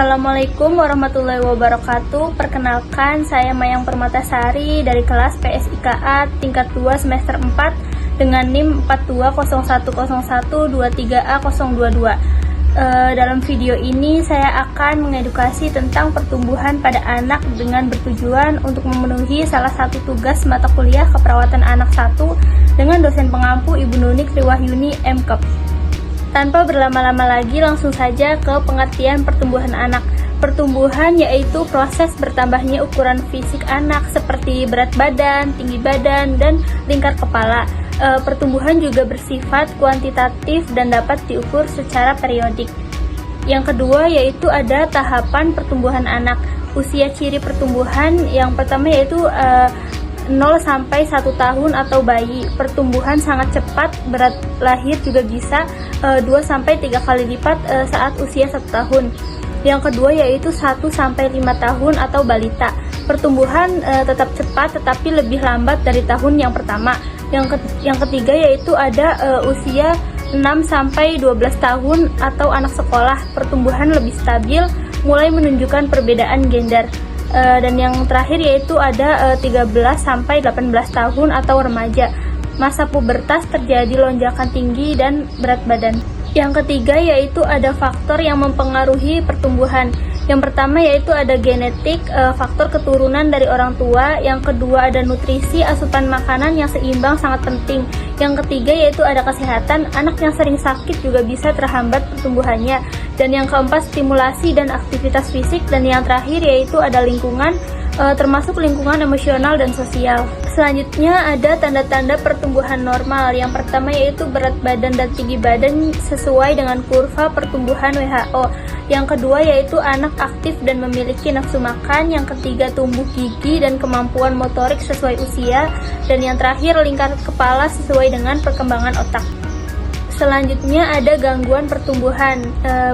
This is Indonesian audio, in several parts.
Assalamualaikum warahmatullahi wabarakatuh. Perkenalkan, saya Mayang Permatasari dari kelas PSIKA tingkat 2 semester 4 dengan NIM 42010123A022. Dalam video ini saya akan mengedukasi tentang pertumbuhan pada anak dengan bertujuan untuk memenuhi salah satu tugas mata kuliah keperawatan anak 1 dengan dosen pengampu Ibu Nunik Triwahyuni MKep. Tanpa berlama-lama lagi, langsung saja ke pengertian pertumbuhan anak. Pertumbuhan yaitu proses bertambahnya ukuran fisik anak seperti berat badan, tinggi badan, dan lingkar kepala. Pertumbuhan juga bersifat kuantitatif dan dapat diukur secara periodik. Yang kedua yaitu ada tahapan pertumbuhan anak. Usia ciri pertumbuhan yang pertama yaitu 0 sampai 1 tahun atau bayi. Pertumbuhan sangat cepat, berat lahir juga bisa 2 sampai 3 kali lipat saat usia 1 tahun. Yang kedua yaitu 1 sampai 5 tahun atau balita. Pertumbuhan tetap cepat tetapi lebih lambat dari tahun yang pertama. Yang ketiga yaitu ada usia 6 sampai 12 tahun atau anak sekolah. Pertumbuhan lebih stabil, mulai menunjukkan perbedaan gender. Dan yang terakhir yaitu ada 13 sampai 18 tahun atau remaja. Masa pubertas terjadi lonjakan tinggi dan berat badan. Yang ketiga yaitu ada faktor yang mempengaruhi pertumbuhan. Yang pertama yaitu ada genetik, faktor keturunan dari orang tua. Yang kedua ada nutrisi, asupan makanan yang seimbang sangat penting. Yang ketiga yaitu ada kesehatan, anak yang sering sakit juga bisa terhambat pertumbuhannya. Dan yang keempat stimulasi dan aktivitas fisik. Dan yang terakhir yaitu ada lingkungan, termasuk lingkungan emosional dan sosial. Selanjutnya ada tanda-tanda pertumbuhan normal. Yang pertama yaitu berat badan dan tinggi badan sesuai dengan kurva pertumbuhan WHO. Yang kedua yaitu anak aktif dan memiliki nafsu makan. Yang ketiga tumbuh gigi dan kemampuan motorik sesuai usia. Dan yang terakhir lingkar kepala sesuai dengan perkembangan otak. Selanjutnya ada gangguan pertumbuhan.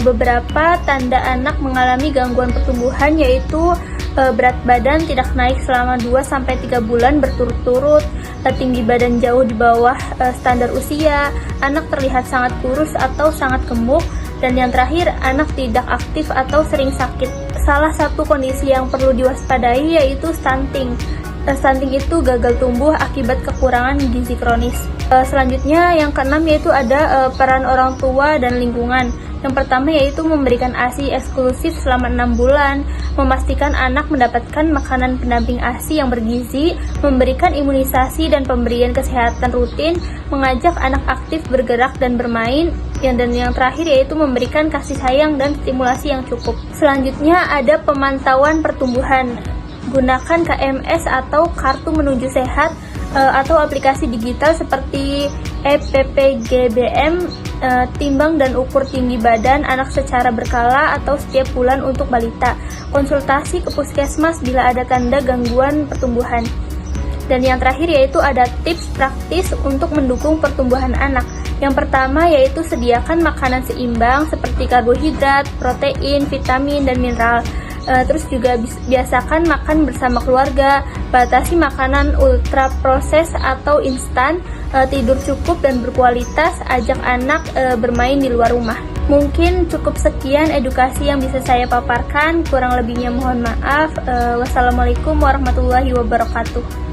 Beberapa tanda anak mengalami gangguan pertumbuhan yaitu berat badan tidak naik selama 2-3 bulan berturut-turut, tinggi badan jauh di bawah standar usia, anak terlihat sangat kurus atau sangat gemuk, dan yang terakhir anak tidak aktif atau sering sakit. Salah satu kondisi yang perlu diwaspadai yaitu stunting. Stunting itu gagal tumbuh akibat kekurangan gizi kronis. Selanjutnya yang keenam yaitu ada peran orang tua dan lingkungan. Yang pertama yaitu memberikan ASI eksklusif selama 6 bulan, memastikan anak mendapatkan makanan pendamping ASI yang bergizi, memberikan imunisasi dan pemberian kesehatan rutin, mengajak anak aktif bergerak dan bermain, dan yang terakhir yaitu memberikan kasih sayang dan stimulasi yang cukup. Selanjutnya ada pemantauan pertumbuhan. Gunakan KMS atau Kartu Menuju Sehat atau aplikasi digital seperti EPPGBM, timbang dan ukur tinggi badan anak secara berkala atau setiap bulan untuk balita. Konsultasi ke puskesmas bila ada tanda gangguan pertumbuhan. Dan yang terakhir yaitu ada tips praktis untuk mendukung pertumbuhan anak. Yang pertama yaitu sediakan makanan seimbang seperti karbohidrat, protein, vitamin, dan mineral. Terus juga biasakan makan bersama keluarga, batasi makanan ultra proses atau instan, tidur cukup dan berkualitas, ajak anak bermain di luar rumah. Mungkin cukup sekian edukasi yang bisa saya paparkan, kurang lebihnya mohon maaf. Wassalamualaikum warahmatullahi wabarakatuh.